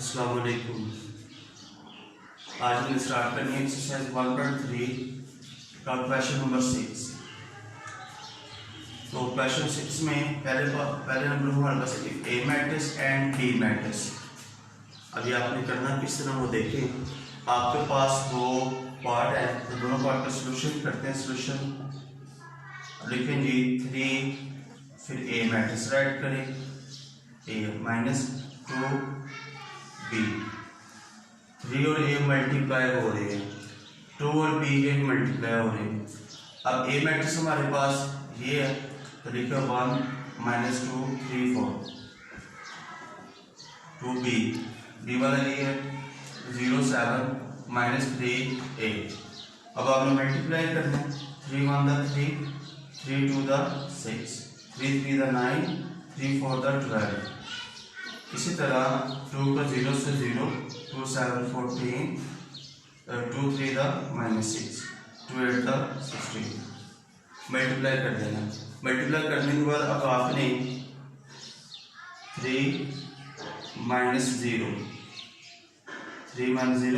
अस्सलाम वालेकुम। आज हम स्टार्ट करेंगे एक्सरसाइज 1.3 का क्वेश्चन नंबर 6। तो क्वेश्चन 6 में पहले नंबर हमारे पास if A matrix and B matrix. अभी आपने करना किस तरह वो देखें। आपके पास दो पार्ट है तो दोनों पार्ट का सोल्यूशन करते हैं। सोल्यूशन लिखें जी 3 फिर ए मैट्रिक्स राइट करें ए माइनस 2 बी। 3 और ए मल्टीप्लाई हो रहे हैं, 2 और बी के मल्टीप्लाई हो रहे हैं। अब ए मैट्रिक्स हमारे पास ये है तो लिखा 1 माइनस 2 3 4 2 बी वाला ये है 0 7 माइनस 3 8। अब आपने मल्टीप्लाई करना है 3 1 द 3 3 2 द 6 3 3 द 9 3 4 द 12। इसी तरह 2 का 0 से 0 2 7 14 2 3 द माइनस 6 2 8 द 16। मल्टीप्लाई कर देना। मल्टीप्लाई करने के बाद अब आपने 3 माइनस 0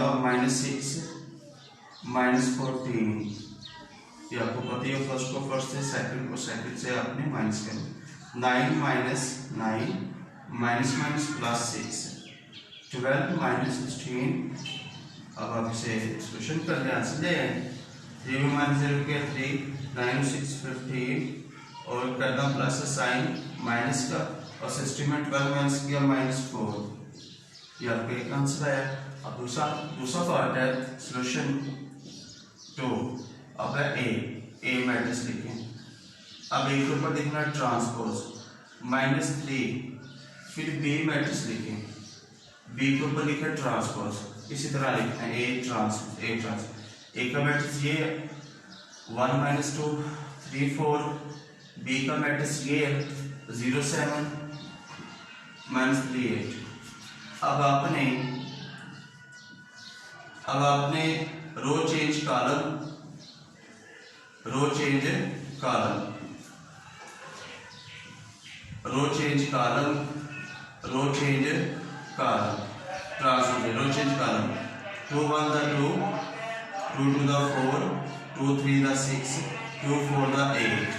अब माइनस 6 माइनस 14। ये आपको पता ही है, फर्स्ट को फर्स्ट से सेकंड को सेकंड से आपने माइनस करना। 9 minus 9 minus minus plus 6 12 minus 16। अब आप इसे सोल्यूशन कर ले आंसर ले आए। 3 में माइनस 0 के 3 9 6 15 और करना प्लस साइन माइनस का और 16 में 12 माइनस किया माइनस 4। ये आपका एक आंसर आया। अब दूसरा पार्ट है सोल्यूशन 2। अब है ए मैट्रिक्स लिखें। अब ए के ऊपर देखना ट्रांसपोज माइनस 3 फिर बी मैट्रिक्स लिखें। बी के ऊपर लिखा ट्रांसपोज इसी तरह लिखना है ए ट्रांस ए का मैट्रिक्स ये 1 माइनस 2 3 4। बी का मैट्रिक्स ये 0 7 माइनस 3 8। अब आपने रो चेंज कॉलम ट्रांसपोज 2 1 द 2 2 2 द 4 2 3 द 6 2 4 द 8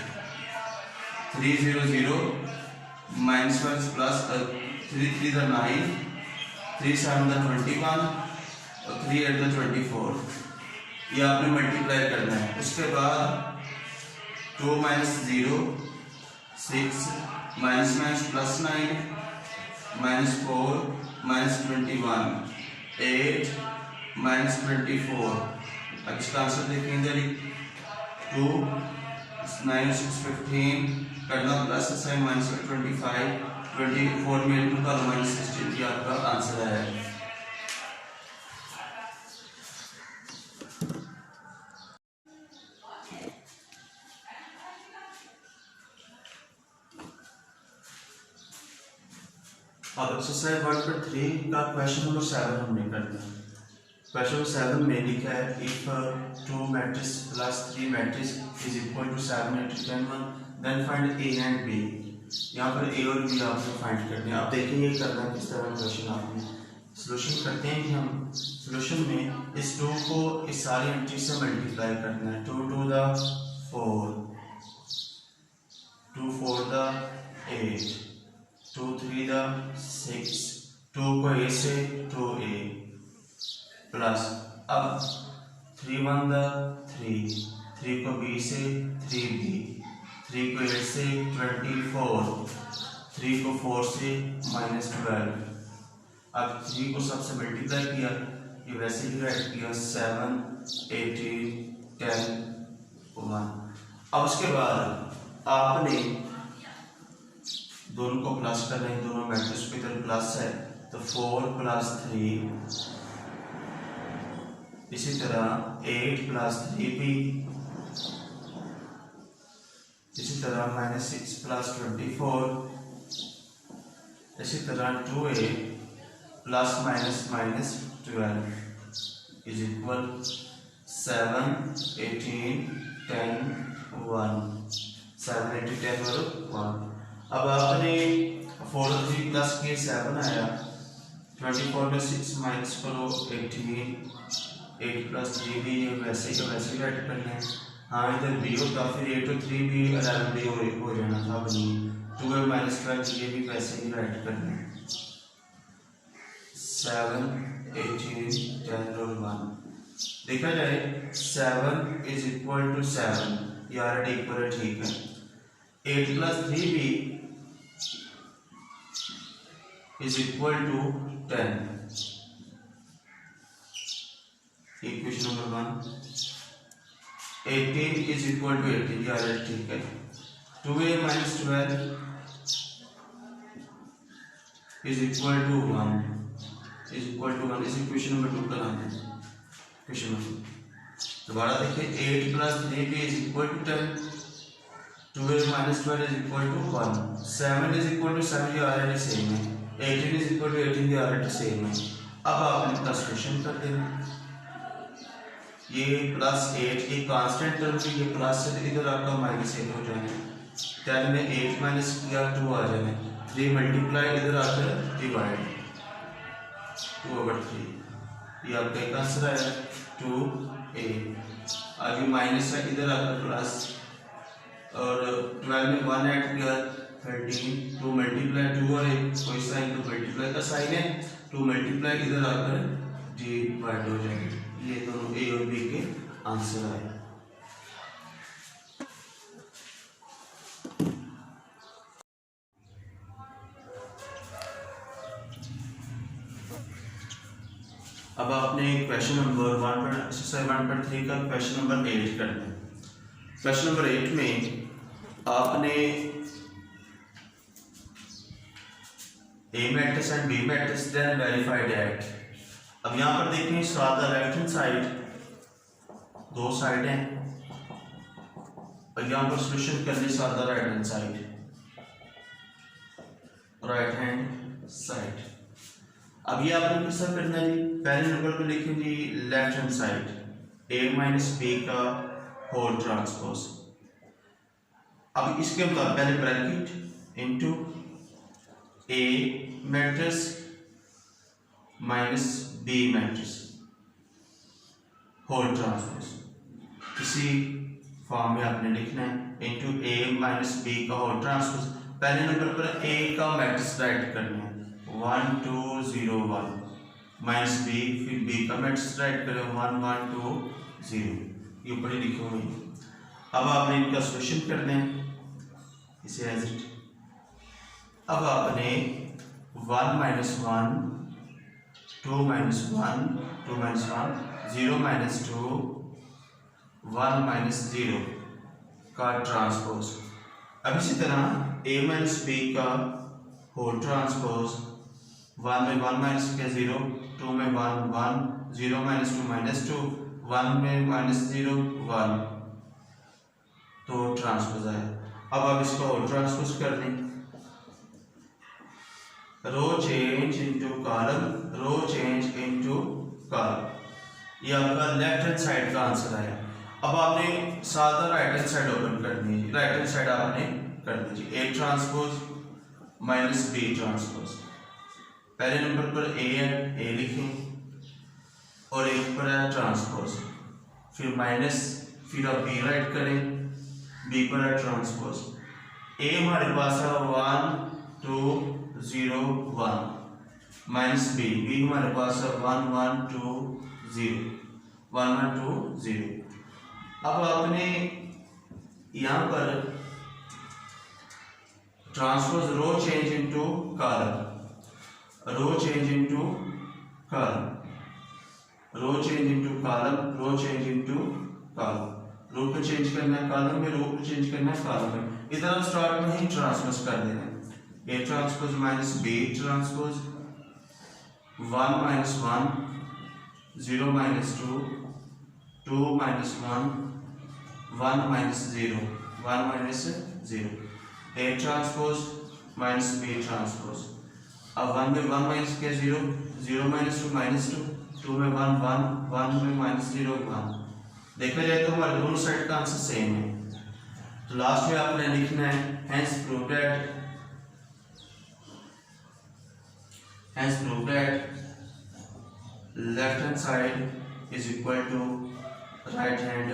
3 0 0 माइनस प्लस 3 3 द 9 3 7 द 21 और 3 8 द 24। ये आपने मल्टीप्लाई करना है। उसके बाद 2 minus 0 6 minus plus 9 minus 4 minus 21 8 minus 24। अब इसका आंसर देखेंगे 2 9 6 15 करना प्लस साइन माइनस 25 24 में इंटू का माइनस 16 ये आपका आंसर है। अब एक्सरसाइज 1.3 का क्वेश्चन नंबर 7 हमने करना है। क्वेश्चन नंबर 7 में लिखा है if 2 matrix plus 3 matrix is equal to 7 8 10 1 then find A and B. यहाँ पर ए और बी आपको फाइंड करने हैं। आप देखेंगे करना किस तरह क्वेश्चन आपने सोल्यूशन करते हैं कि हम सोल्यूशन में इस 2 को इस सारी एंट्री से मल्टीप्लाई करना है। 2 2 द 4 2 4 द 8 2 3 द 6 2 को ए से 2a प्लस अब 3 1 द 3 3 को b से 3b 3 को 8 से 24 3 को 4 से माइनस 12। अब 3 को सबसे मल्टीप्लाई किया ये वैसे ही राइट किया 7 18 10 1। अब उसके बाद आपने दोनों को प्लस करना है। दोनों मैट्रिक्स की तरफ प्लस है तो 4 प्लस 3 इसी तरह 8 प्लस 3b इसी तरह माइनस 6 प्लस 24 इसी तरह 2a plus minus 12 is equal 7 18 10 1 7 8 10 और 1। अब आपने 4 3 प्लस के 7 आया 24 में 6 माइनस करो 18, 8 प्लस 3 भी वैसे का वैसे ऐड करना है। हाँ इधर बी होता फिर 8 और 3 भी 11 भी हो जाना था बनी 12 माइनस 12 ये भी वैसे ही ऐड करना है। 7, 18, 10 और 1 देखा जाए 7 इज इक्वल टू 7 यार इक्वल है ठीक है। 8 प्लस 3 भी is equal to 10 equation number 1। 18 is equal to 18 यार ठीक है। 2a minus 12 is equal to 1 is equal to 1 इस इक्वेशन नंबर 2 का नाम है इक्वेशन नंबर। दोबारा देखिए 8 plus 3b is equal to 10, 2a minus 12 is equal to 1, 7 is equal to 7 ये ऑलरेडी सेम है, 18 is equal to 18 ये ऑलरेडी सेम है। अब आपने इसका सॉल्यूशन कर देना। ये प्लस 8 ये कांस्टेंट टर्म की ये प्लस से इधर आपका माइनस 8 हो जाना है। 10 में 8 माइनस किया 2 आ जाना है, 3 मल्टीप्लाई इधर आकर डिवाइड 2/3 ये आपका एक आंसर आया 2a। आगे माइनस है इधर आकर प्लस और 12 में 1 ऐड किया 13, 2 मल्टीप्लाई 2 और 1 कोई साइन तो मल्टीप्लाई का साइन है 2 मल्टीप्लाई इधर आकर डिवाइड हो जाएंगे। ये दोनों ए और बी के आंसर आए। अब आपने क्वेश्चन नंबर 1.3 का क्वेश्चन नंबर 8 करना है। क्वेश्चन नंबर 8 में आपने A matrix and B matrix then verified at. अब यहाँ पर देखें start the left hand side, दो साइड हैं और यहाँ पर सॉल्यूशन करने start the right hand side, right hand side. अब ये आपने किस तरह करना है जी, पहले नंबर पे लिखें जी left hand side A minus B का होल ट्रांसपोज। अब इसके मतलब पहले bracket into A matrix minus B matrix whole transpose, इसी फॉर्म में आपने लिखना है इनटू A माइनस B का होल ट्रांसपोज। पहले नंबर पर A का मैट्रिक्स राइट करना है 1 2 0 1 माइनस B, फिर B का मैट्रिक्स राइट करें 1 1 2 0, ये ऊपर ही लिखे हुए हैं। अब आपने इनका सॉल्यूशन करना है इसे एज इट। अब आपने 1 minus 1 2 minus 1 2 minus 1 0 minus 2 1 minus 0 का ट्रांसपोज। अब इसी तरह A माइनस B का होल ट्रांसपोज 1 में 1 माइनस किया 0, 2 में 1 1 0 माइनस 2 माइनस 2 1 में माइनस 0 1 तो ट्रांसपोज आया। अब आप इसको होल ट्रांसपोज कर दें, रो change into column, row change into column, ये आपका लेफ्ट हैंड साइड का आंसर आया। अब आपने सादा राइट हैंड साइड ओपन करनी है, राइट हैंड साइड आपने कर दीजिए A transpose minus B transpose. पहले नंबर पर A है, A लिखें और एक पर है ट्रांसपोज, फिर माइनस, फिर आप B राइट करें, B पर है ट्रांसपोज। A हमारे पास है 1 2 0 1 माइनस B, B हमारे पास है 1 1 2 0 1 1 2 0। अब आपने यहाँ पर ट्रांसपोज रो change into column, row change into column, row change into column, row change into column, रो को चेंज करना है कॉलम में, रो को चेंज करना है कॉलम में। इधर हम स्टार्ट में ही ट्रांसपोज कर देना है A transpose minus B transpose 1 minus 1 0 minus 2 2 minus 1 1 minus 0 1 minus 0, A transpose minus B transpose. अब 1 में 1 माइनस किया 0 0 माइनस 2 माइनस 2 2 में 1 1 1 में माइनस 0 1। देखा जाए तो हमारे दोनों साइड का आंसर सेम है, तो लास्ट में आपने लिखना है hence prove that left hand side is equal to right hand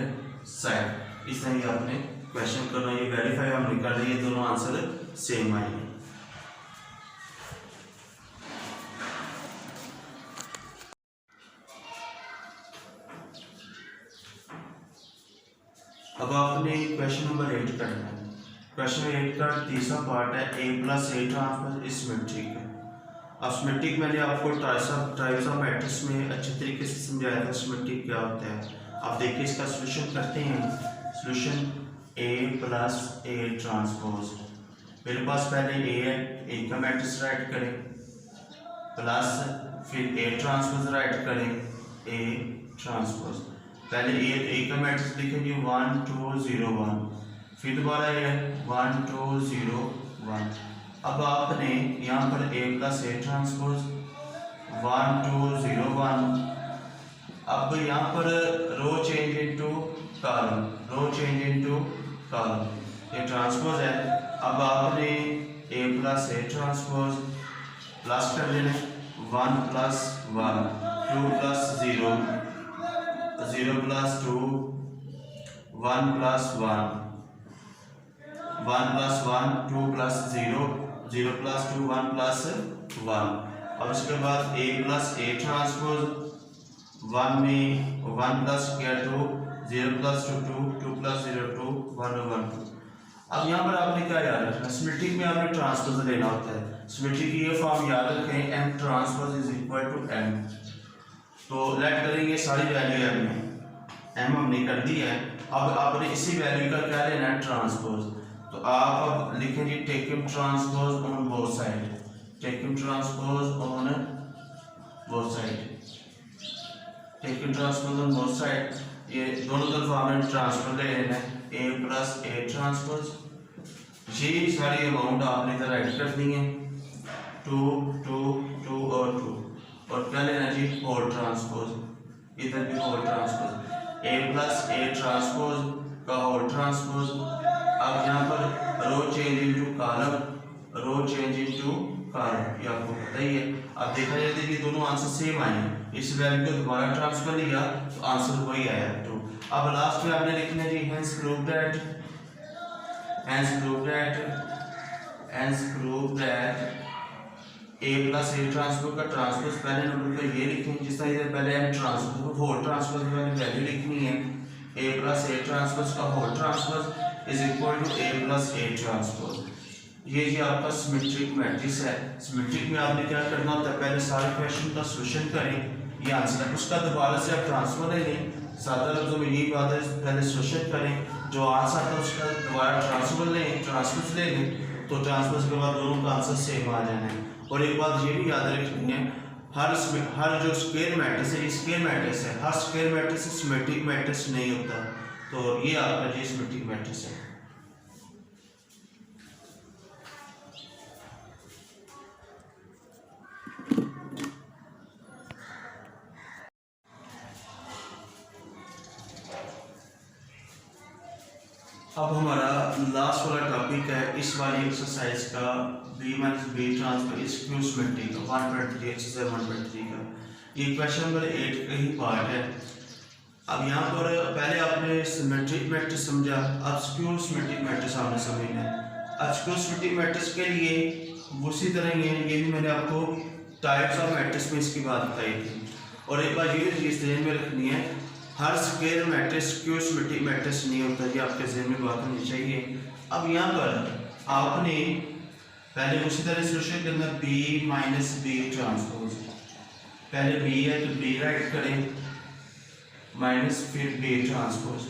side। इस तरह ये आपने क्वेश्चन करना, ये वेरीफाई हमने कर लिया, दोनों आंसर सेम आए। अब आपने क्वेश्चन नंबर 8 करना है। क्वेश्चन 8 का तीसरा पार्ट है a plus A transpose symmetric है। अब सिमेट्रिक मैंने आपको टाइप्स ऑफ मैट्रिक्स में अच्छे तरीके से समझाया था सिमेट्रिक क्या होता है। आप देखिए इसका सॉल्यूशन करते हैं। Solution a plus A transpose, मेरे पास पहले a है, a का मैट्रिक्स राइट करें, प्लस फिर a ट्रांसपोज राइट करें, a ट्रांसपोज, पहले a का मैट्रिक्स लिखेंगे 1 2 0 1, फिर दोबारा ये 1 2 0 1। अब आपने यहाँ पर a प्लस ए ट्रांसपोज 1 2 0 1। अब यहाँ पर row change into column, row change into column, ये ट्रांसपोज है। अब आपने a plus A transpose plus कर देना, 1 plus 1 2 plus 0 0 plus 2 1 plus 1 1 plus 1 2 plus 0 0 plus 2 1 plus 1। अब इसके बाद a प्लस ए ट्रांसपोज 1 में 1 प्लस किया 2 0 प्लस 2 2 2 प्लस 0 2 1 1 2। अब यहाँ पर आपने क्या याद रखना, सिमेट्रिक में आपने ट्रांसपोज लेना होता है। सिमेट्रिक की ये फॉर्म याद रखें, m transpose is equal to m। तो लेट करेंगे सारी वैल्यू m में, m हमने कर दी है। अब आपने इसी वैल्यू का क्या लेना है, ट्रांसपोज। तो आप अब लिखेंगे take m transpose on both side, take m transpose on both side, take m transpose on both side. ये दोनों तरफ आपने ट्रांसपोज ले लेना है, a प्लस ए ट्रांसपोज, ये सारी अमाउंट आपने इधर राइट कर दी है, 2 2 2 और 2, और क्या लेना जी, होल ट्रांसपोज, इधर भी whole transpose, a plus A transpose का होल ट्रांसपोज। अब यहाँ पर row change into column, row change into column, ये आपको पता ही है। अब देखा जाए तो ये दोनों आंसर सेम आए, इस वैल्यू को दोबारा ट्रांसफर लिया तो आंसर वही आया 2। अब लास्ट में आपने लिखना है जी hence prove that, hence prove that, hence prove that a plus A transpose का ट्रांसपोज पहले नंबर पे ये लिखेंगे, जिस तरह इधर पहले हम ट्रांसपोज होल ट्रांसपोज की वैल्यू लिखनी है, a प्लस ए ट्रांसपोज का whole transpose is equal to a plus A transpose. ये जी आपका सिमेट्रिक मैट्रिक्स है। सिमेट्रिक में आपने क्या करना होता है, पहले सारे क्वेश्चन का सॉल्यूशन करें, ये आंसर है, उसका दोबारा से आप ट्रांसफर ले लें। सादा लफ्ज़ों में यही बात है, पहले सॉल्यूशन करें, जो आंसर आता है उसका दोबारा ट्रांसफर लें, ट्रांसफर ले लें, तो ट्रांसफर के बाद दोनों का आंसर सेम आ जाना है। और एक बात ये भी याद रखनी है, हर जो स्क्वायर मैट्रिक्स है, ये स्क्वायर मैट्रिक्स है, हर स्क्वायर मैट्रिक्स सिमेट्रिक मैट्रिक्स नहीं होता। तो ये आपका जी सिमेट्रिक मैट्रिक्स है। अब हमारा लास्ट वाला टॉपिक है इस वाली एक्सरसाइज का, b minus B transfer is skew symmetry का 123 एक्सरसाइज 123 का। ये क्वेश्चन नंबर 8 का ही पार्ट है। अब यहाँ पर पहले आपने सिमेट्रिक मैट्रिक्स समझा, अब स्क्यू सिमेट्रिक मैट्रिक्स आपने समझना है। अब स्क्यू सिमेट्रिक मैट्रिक्स के लिए उसी तरह ही है, ये भी मैंने आपको टाइप्स ऑफ मैट्रिक्स में इसकी बात बताई थी। और एक बार ये चीज़ ध्यान में रखनी है, हर स्क्वायर मैट्रिक्स क्यू सिमेट्रिक मैट्रिक्स नहीं होता, ये आपके ज़हन में बात होनी चाहिए। अब यहाँ पर आपने पहले उसी तरह सॉल्यूशन करना, b माइनस बी ट्रांसपोज, पहले b है तो b राइट करें, माइनस फिर b ट्रांसपोज,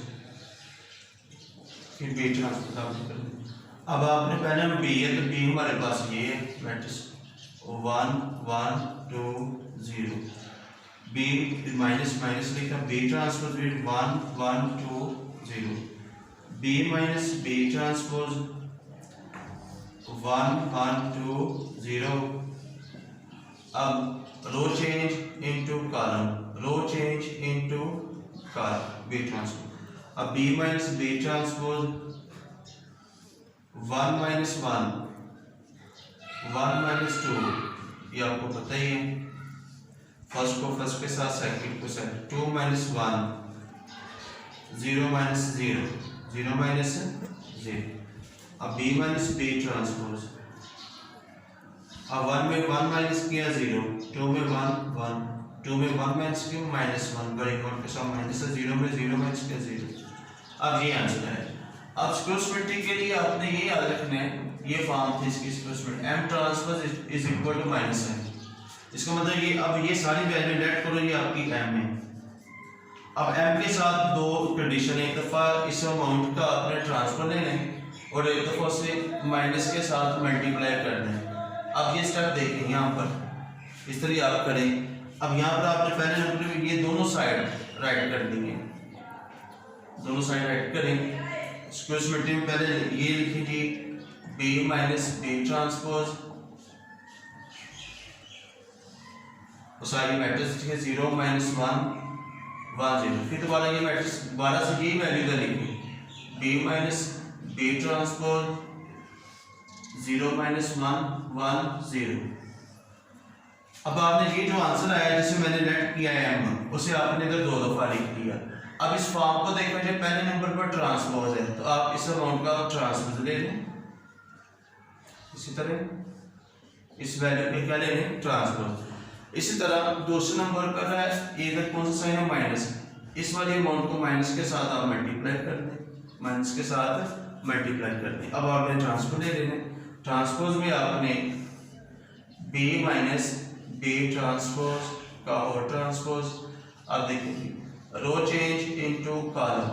फिर b ट्रांसपोज आपने करना। अब आपने पहले हम b है तो b हमारे पास ये है मैट्रिक्स 1 1 2 0, b माइनस माइनस लिखा, b ट्रांसपोज फिर 1 1 2 0, b माइनस b ट्रांसपोज 1 1 2 0। अब row change into column, row change into column, b transpose. अब b minus b transpose 1 minus 1 1 minus 2, ये आपको पता ही है, फर्स्ट को फर्स्ट के साथ सेकंड को सेकंड, 2 माइनस 1 0 माइनस 0 0 माइनस 0। अब b माइनस b ट्रांसपोज, अब 1 में 1 माइनस किया 0, 2 में 1 1, 2 में 1 माइनस किया -1, बड़े नोट के साथ माइनस है, 0 में 0 माइनस किया 0। अब ये आंसर है। अब स्क्वायर सिमेट्री के लिए आपने ये याद रखना है, ये फॉर्म थी इसकी square symmetry, m transpose is equal to -m। इसका मतलब ये, अब ये सारी वैल्यू लेट करो, ये आपकी m है। अब m के साथ दो कंडीशन है, एक दफ़ा इस अमाउंट का आपने ट्रांसफर लेना है और एक दफ़ा उसे माइनस के साथ मल्टीप्लाई करना है। अब ये स्टेप देखें, यहाँ पर इस तरह आप करें। अब यहाँ पर आपने पहले नंबर में ये दोनों साइड राइट कर देंगे, दोनों साइड राइट करें। स्क्वायर सिमेट्री में पहले ये लिखिए b माइनस b ट्रांसपोज, और सारी मैट्रिक्स लिखिए 0 माइनस 1 1 0। फिर दोबारा ये मैट्रिक्स दोबारा से यही वैल्यू इधर लिखिए, b minus b transpose 0 minus 1 1 0। अब आपने ये जो आंसर आया जिसे मैंने लेट किया है m, उसे आपने इधर दो दफा लिख दिया। अब इस फॉर्म को देखो, जो पहले नंबर पर ट्रांसपोज है तो आप इस अमाउंट का ट्रांसपोज ले लें, इसी तरह इस वैल्यू पे क्या ले लें, ट्रांसपोज। इसी तरह दूसरे नंबर पर है, इधर कौन सा साइन है, माइनस, इस वाले अमाउंट को माइनस के साथ आप मल्टीप्लाई कर दें, माइनस के साथ मल्टीप्लाई कर दें। अब आपने ट्रांसपोज ले लेना, ट्रांसपोज में आपने b माइनस b ट्रांसपोज का और ट्रांसपोज। अब देखिए row change into column,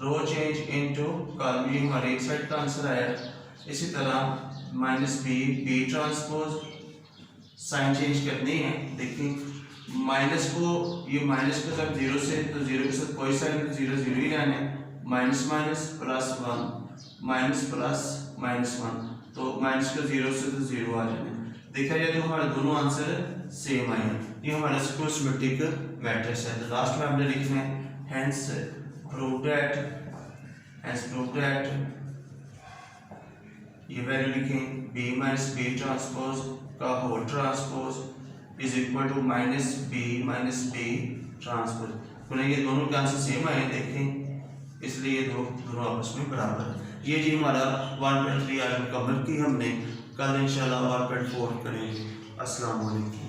row change into column, ये हमारे एक साइड का आंसर आया। इसी तरह minus b transpose, sign change करनी है। देखिए माइनस को, ये माइनस के साथ 0 से, तो 0 के साथ कोई साइन, 0 0 ही रहना है, minus minus plus 1 minus plus -1, तो माइनस का 0 से तो 0 आ जाना है। देखा जाए तो हमारे दोनों आंसर सेम आए। ये हमारा स्क्वायर सिमेट्रिक मैट्रिक्स है। तो लास्ट में हमने लिखना है हेंस प्रूव दैट, ये वैल्यू लिखें b माइनस b ट्रांसपोज का whole transpose is equal to minus b transpose. तो ये दोनों के आंसर सेम आए देखें, इसलिए ये दोनों आपस में बराबर है। ये जी हमारा 1.3 आज मुकम्मल की हमने, कल इंशाल्लाह 1.4 करेंगे। अस्सलाम वालेकुम।